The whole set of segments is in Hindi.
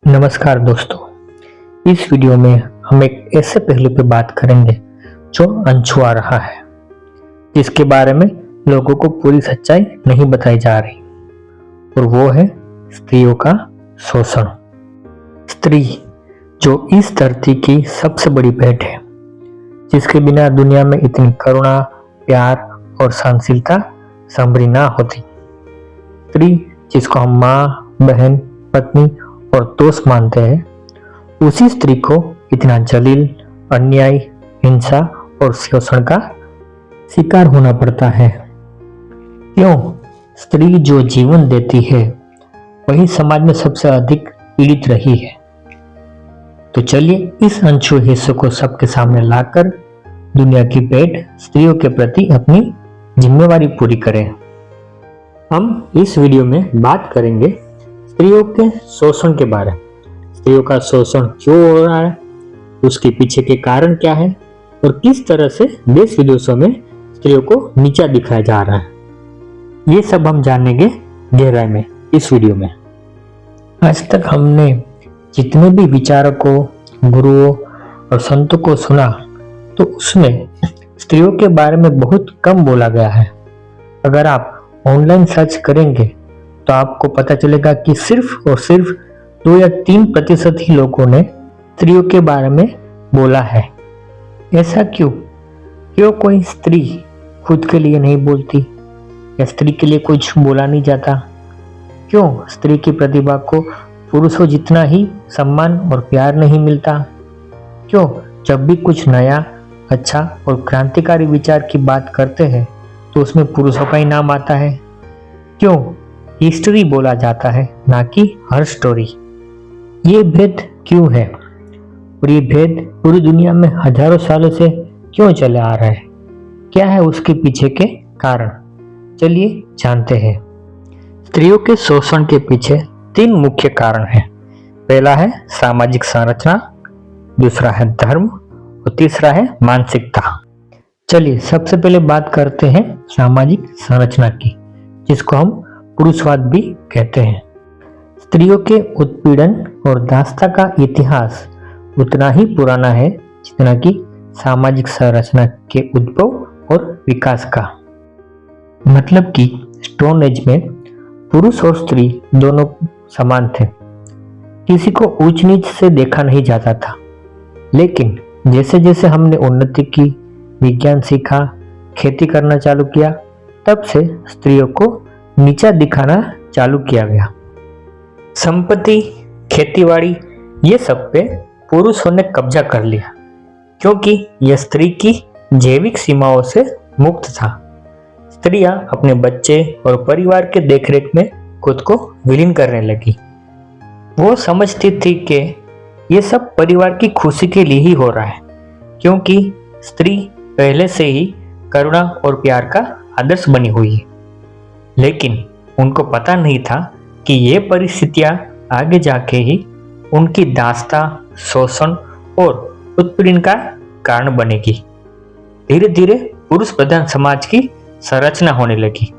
नमस्कार दोस्तों, इस वीडियो में हम एक ऐसे पहलू पे बात करेंगे जो अनछुआ रहा है, जिसके बारे में लोगों को पूरी सच्चाई नहीं बताई जा रही, और वो है स्त्रियों का शोषण। स्त्री जो इस धरती की सबसे बड़ी भेंट है, जिसके बिना दुनिया में इतनी करुणा, प्यार और सहनशीलता संभरी ना होती। स्त्री जिसको हम माँ, बहन, पत्नी और दोस्त मानते हैं, उसी स्त्री को इतना जलील, अन्याय, हिंसा और शोषण का शिकार होना पड़ता है। क्यों? स्त्री जो जीवन देती है वही समाज में सबसे अधिक पीड़ित रही है। तो चलिए इस अनछुए हिस्से को सबके सामने लाकर दुनिया की भेंट स्त्रियों के प्रति अपनी जिम्मेवारी पूरी करें। हम इस वीडियो में बात करेंगे स्त्रियों के शोषण के बारे में। स्त्रियों का शोषण क्यों हो रहा है, उसके पीछे के कारण क्या है और किस तरह से देश विदेशों में स्त्रियों को नीचा दिखाया जा रहा है, ये सब हम जानेंगे गहराई में इस वीडियो में। आज तक हमने जितने भी विचारकों, गुरुओं और संतों को सुना, तो उसमें स्त्रियों के बारे में बहुत कम बोला गया है। अगर आप ऑनलाइन सर्च करेंगे तो आपको पता चलेगा कि सिर्फ और सिर्फ 2 या 3% ही लोगों ने स्त्रियों के बारे में बोला है। ऐसा क्यों? क्यों कोई स्त्री खुद के लिए नहीं बोलती, या स्त्री के लिए कुछ बोला नहीं जाता? क्यों स्त्री की प्रतिभा को पुरुषों जितना ही सम्मान और प्यार नहीं मिलता? क्यों जब भी कुछ नया, अच्छा और क्रांतिकारी विचार की बात करते हैं तो उसमें पुरुषों का ही नाम आता है? क्यों हिस्ट्री बोला जाता है, ना कि हर स्टोरी? ये भेद क्यों है, और ये भेद पूरी दुनिया में हजारों सालों से क्यों चले आ रहा है? क्या है उसके पीछे के कारण? चलिए जानते हैं। स्त्रियों के शोषण के पीछे 3 मुख्य कारण हैं। पहला है सामाजिक संरचना, दूसरा है धर्म और तीसरा है मानसिकता। चलिए सबसे पहले बात करते हैं सामाजिक संरचना की, जिसको हम पुरुषवाद भी कहते हैं। स्त्रियों के उत्पीड़न और दासता का इतिहास उतना ही पुराना है जितना कि सामाजिक संरचना के उद्भव और विकास का। मतलब कि स्टोन एज में पुरुष और स्त्री दोनों समान थे, किसी को ऊंच नीच से देखा नहीं जाता था। लेकिन जैसे जैसे हमने उन्नति की, विज्ञान सीखा, खेती करना चालू किया, तब से स्त्रियों को नीचा दिखाना चालू किया गया। संपत्ति, खेतीबाड़ी, ये सब पे पुरुषों ने कब्जा कर लिया, क्योंकि यह स्त्री की जैविक सीमाओं से मुक्त था। स्त्रियां अपने बच्चे और परिवार के देखरेख में खुद को विलीन करने लगी। वो समझती थी कि ये सब परिवार की खुशी के लिए ही हो रहा है, क्योंकि स्त्री पहले से ही करुणा और प्यार का आदर्श बनी हुई है। लेकिन उनको पता नहीं था कि ये परिस्थितियां आगे जाके ही उनकी दासता, शोषण और उत्पीड़न का कारण बनेगी। धीरे धीरे पुरुष प्रधान समाज की संरचना होने लगी,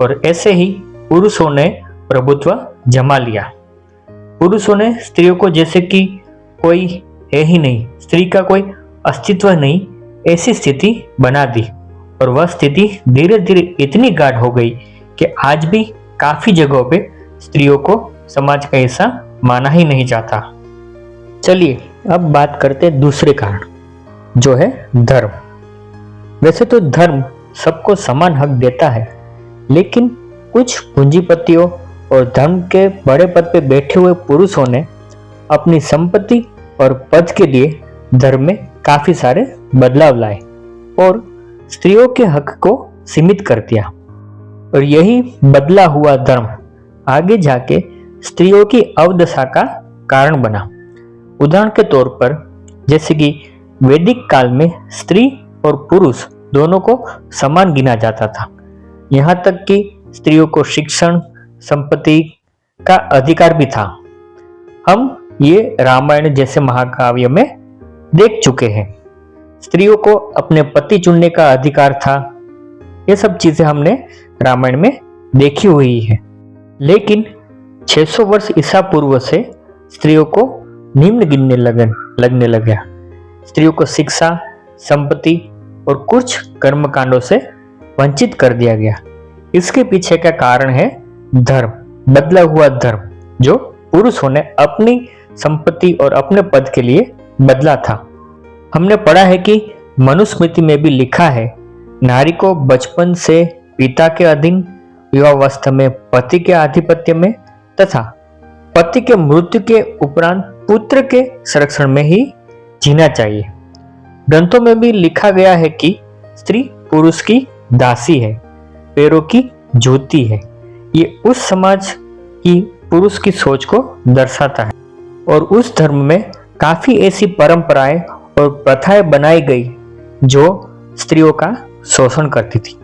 और ऐसे ही पुरुषों ने प्रभुत्व जमा लिया। पुरुषों ने स्त्रियों को जैसे कि कोई है ही नहीं, स्त्री का कोई अस्तित्व नहीं, ऐसी स्थिति बना दी। और वह स्थिति धीरे धीरे इतनी गाढ़ हो गई कि आज भी काफी जगहों पे स्त्रियों को समाज का हिस्सा माना ही नहीं जाता। चलिए अब बात करते हैं दूसरे कारण, जो है धर्म। वैसे तो धर्म सबको समान हक देता है, लेकिन कुछ पूंजीपतियों और धर्म के बड़े पद पे बैठे हुए पुरुषों ने अपनी संपत्ति और पद के लिए धर्म में काफी सारे बदलाव लाए और स्त्रियों के हक को सीमित कर दिया। और यही बदला हुआ धर्म आगे जाके स्त्रियों की अवदशा का कारण बना। उदाहरण के तौर पर, जैसे कि वैदिक काल में स्त्री और पुरुष दोनों को समान गिना जाता था। यहाँ तक कि स्त्रियों को शिक्षण, संपत्ति का अधिकार भी था। हम ये रामायण जैसे महाकाव्य में देख चुके हैं। स्त्रियों को अपने पति चुनने का अधिकार था। ये सब चीजें हमने रामायण में देखी हुई है। लेकिन 600 वर्ष ईसा पूर्व से स्त्रियों को निम्न गिनने लगने लगा। स्त्रियों को शिक्षा, संपत्ति और कुछ कर्मकांडों से वंचित कर दिया गया। इसके पीछे का कारण है धर्म, बदला हुआ धर्म, जो पुरुषों ने अपनी संपत्ति और अपने पद के लिए बदला था। हमने पढ़ा है कि मनुस्मृति में भी लिखा है, नारी को बचपन से पिता के अधीन, युवावस्था में पति के आधिपत्य में तथा पति के मृत्यु के उपरांत पुत्र के संरक्षण में ही जीना चाहिए। ग्रंथों में भी लिखा गया है कि स्त्री पुरुष की दासी है, पैरों की जूती है। ये उस समाज की पुरुष की सोच को दर्शाता है और उस धर्म में काफी ऐसी परंपराएं और प्रथाएं बनाई गई जो स्त्रियों का शोषण करती थी,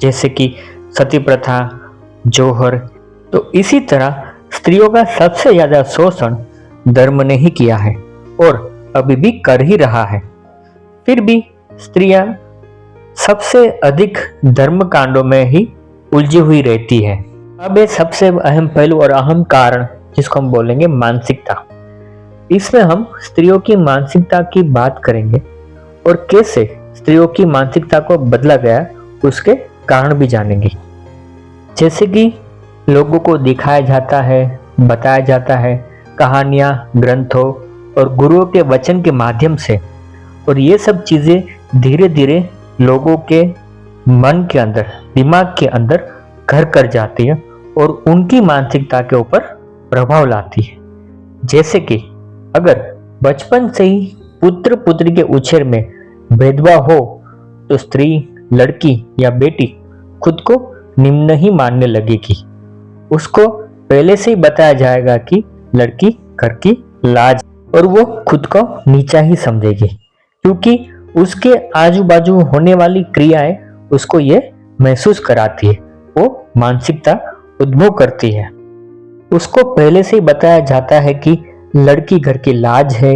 जैसे कि सती प्रथा, जौहर। तो इसी तरह स्त्रियों का सबसे ज्यादा शोषण धर्म ने ही किया है और अभी भी कर ही रहा है। फिर भी स्त्रियां सबसे अधिक धर्म कांडों में ही उलझी हुई रहती है। अब ये सबसे अहम पहलू और अहम कारण जिसको हम बोलेंगे मानसिकता। इसमें हम स्त्रियों की मानसिकता की बात करेंगे और कैसे स्त्रियों की मानसिकता को बदला गया उसके कारण भी जानेंगे। जैसे कि लोगों को दिखाया जाता है, बताया जाता है कहानियां, ग्रंथों और गुरुओं के वचन के माध्यम से, और ये सब चीजें धीरे धीरे लोगों के मन के अंदर, दिमाग के अंदर घर कर जाती है और उनकी मानसिकता के ऊपर प्रभाव लाती है। जैसे कि अगर बचपन से ही पुत्र पुत्री के उछेर में भेदभाव हो तो स्त्री, लड़की या बेटी खुद को निम्न ही मानने लगेगी। उसको पहले से ही बताया जाएगा कि लड़की घर की लाज, और वो खुद को नीचा ही समझेगी क्योंकि उसके आजू बाजू होने वाली क्रियाएं उसको ये महसूस कराती है, वो मानसिकता उद्भव करती है। उसको पहले से ही बताया जाता है कि लड़की घर की लाज है,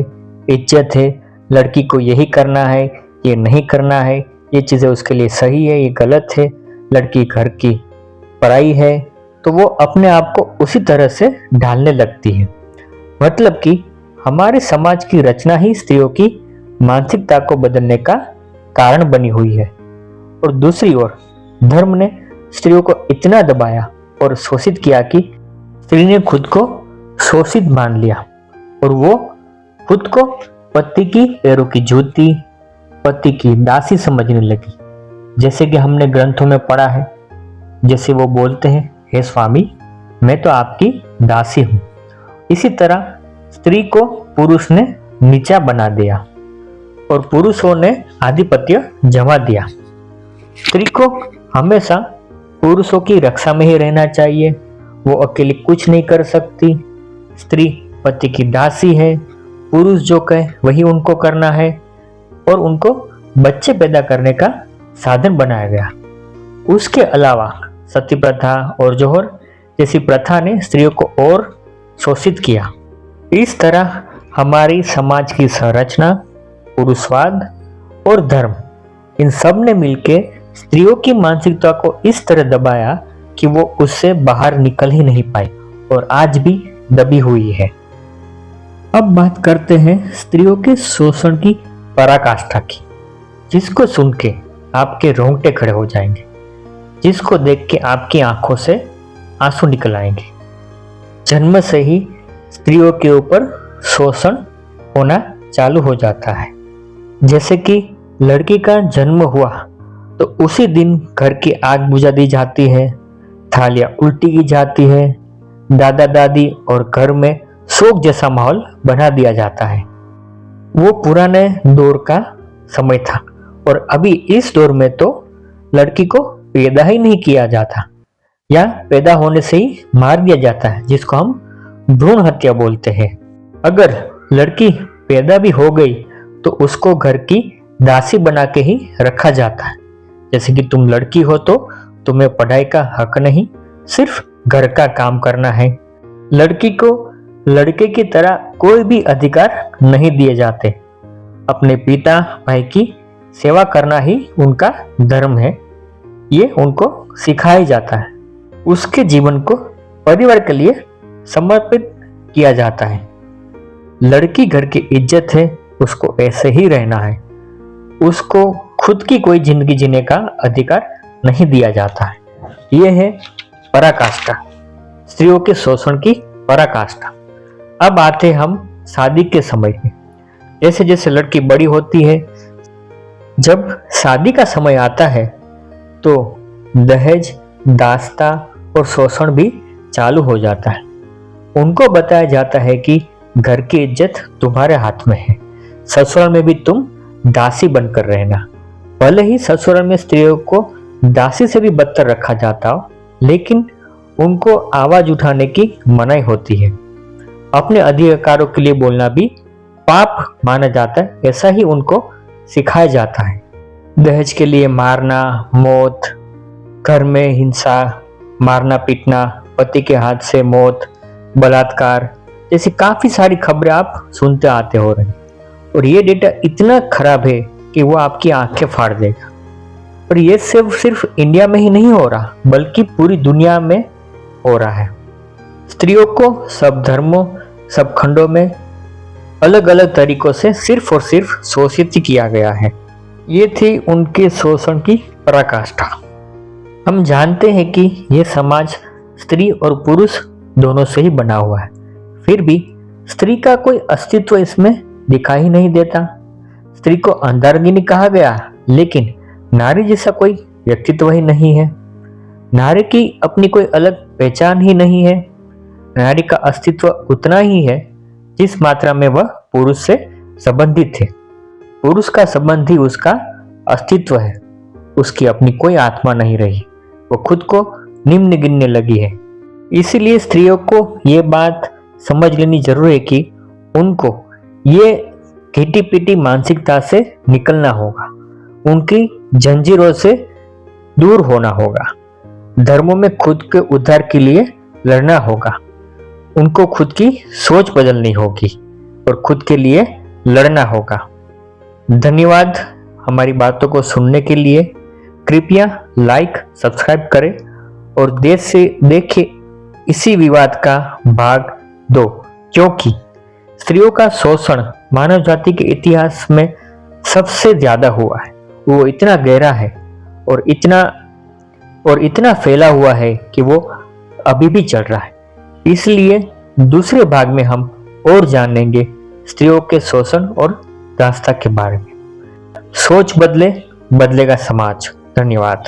इज्जत है, लड़की को यही करना है, ये नहीं करना है, ये चीजें उसके लिए सही है, ये गलत है, लड़की घर की पराई है। तो वो अपने आप को उसी तरह से ढालने लगती है। मतलब कि हमारे समाज की रचना ही स्त्रियों की मानसिकता को बदलने का कारण बनी हुई है। और दूसरी ओर धर्म ने स्त्रियों को इतना दबाया और शोषित किया कि स्त्री ने खुद को शोषित मान लिया और वो खुद को पति की पैरों की जूती, पति की दासी समझने लगी। जैसे कि हमने ग्रंथों में पढ़ा है, जैसे वो बोलते हैं, हे स्वामी, मैं तो आपकी दासी हूं। इसी तरह स्त्री को पुरुष ने नीचा बना दिया और पुरुषों ने आधिपत्य जमा दिया। स्त्री को हमेशा पुरुषों की रक्षा में ही रहना चाहिए, वो अकेली कुछ नहीं कर सकती। स्त्री पति की दासी है, पुरुष जो कहे वही उनको करना है और उनको बच्चे पैदा करने का साधन बनाया गया। उसके अलावा सती प्रथा और जौहर जैसी प्रथा ने स्त्रियों को और शोषित किया। इस तरह हमारी समाज की संरचना, पुरुषवाद और धर्म, इन सब ने मिलकर स्त्रियों की मानसिकता को इस तरह दबाया कि वो उससे बाहर निकल ही नहीं पाई और आज भी दबी हुई है। अब बात करते हैं स्त्रियों के शोषण की पराकाष्ठा की, जिसको सुन के आपके रोंगटे खड़े हो जाएंगे, जिसको देख के आपकी आंखों से आंसू निकल आएंगे। जन्म से ही स्त्रियों के ऊपर शोषण होना चालू हो जाता है। जैसे कि लड़की का जन्म हुआ तो उसी दिन घर की आग बुझा दी जाती है, थालियां उल्टी की जाती है, दादा दादी और घर में शोक जैसा माहौल बना दिया जाता है। वो पुराने दौर का समय था और अभी इस दौर में तो लड़की को पैदा ही नहीं किया जाता या पैदा होने से ही मार दिया जाता है, जिसको हम भ्रूण हत्या बोलते हैं। अगर लड़की पैदा भी हो गई तो उसको घर की दासी बना के ही रखा जाता है। जैसे कि तुम लड़की हो तो तुम्हें पढ़ाई का हक नहीं, सिर्फ घर का काम करना है। लड़की को लड़के की तरह कोई भी अधिकार नहीं दिए जाते। अपने पिता भाई की सेवा करना ही उनका धर्म है, ये उनको सिखाया जाता है। उसके जीवन को परिवार के लिए समर्पित किया जाता है। लड़की घर की इज्जत है, उसको ऐसे ही रहना है, उसको खुद की कोई जिंदगी जीने का अधिकार नहीं दिया जाता है। यह है पराकाष्ठा, स्त्रियों के शोषण की पराकाष्ठा। अब आते हम शादी के समय में। जैसे जैसे लड़की बड़ी होती है, जब शादी का समय आता है तो दहेज, दास्ता और शोषण भी चालू हो जाता है। उनको बताया जाता है कि घर की इज्जत तुम्हारे हाथ में है, ससुराल में भी तुम दासी बनकर रहना। भले ही ससुराल में स्त्रियों को दासी से भी बदतर रखा जाता हो, लेकिन उनको आवाज उठाने की मनाही होती है। अपने अधिकारों के लिए बोलना भी पाप माना जाता है, ऐसा ही उनको सिखाया जाता है। दहेज के लिए मारना, मौत, घर में हिंसा, मारना पीटना, पति के हाथ से मौत, बलात्कार जैसी काफी सारी खबरें आप सुनते आते हो रहे हैं। और ये डेटा इतना खराब है कि वो आपकी आंखें फाड़ देगा। और ये सिर्फ इंडिया में ही नहीं हो रहा, बल्कि पूरी दुनिया में हो रहा है। स्त्रियों को सब धर्मों, सब खंडों में अलग अलग तरीकों से सिर्फ और सिर्फ शोषित किया गया है। ये थी उनके शोषण की पराकाष्ठा। हम जानते हैं कि यह समाज स्त्री और पुरुष दोनों से ही बना हुआ है, फिर भी स्त्री का कोई अस्तित्व इसमें दिखाई नहीं देता। स्त्री को अंधारगिनी कहा गया, लेकिन नारी जैसा कोई व्यक्तित्व ही नहीं है। नारी की अपनी कोई अलग पहचान ही नहीं है। नारी का अस्तित्व उतना ही है जिस मात्रा में वह पुरुष से संबंधित है। पुरुष का संबंध ही उसका अस्तित्व है। उसकी अपनी कोई आत्मा नहीं रही, वो खुद को निम्न गिनने लगी है। इसीलिए स्त्रियों को ये बात समझ लेनी जरूरी है कि उनको ये घिटी पिटी मानसिकता से निकलना होगा, उनकी जंजीरों से दूर होना होगा, धर्मों में खुद के उद्धार के लिए लड़ना होगा। उनको खुद की सोच बदलनी होगी और खुद के लिए लड़ना होगा। धन्यवाद हमारी बातों को सुनने के लिए। कृपया लाइक, सब्सक्राइब करें और देश से देखे इसी विवाद का भाग 2, क्योंकि स्त्रियों का शोषण मानव जाति के इतिहास में सबसे ज्यादा हुआ है। वो इतना गहरा है और इतना फैला हुआ है कि वो अभी भी चल रहा है। इसलिए दूसरे भाग में हम और जानेंगे स्त्रियों के शोषण और दास्ता के बारे में। सोच बदले, बदलेगा समाज। धन्यवाद।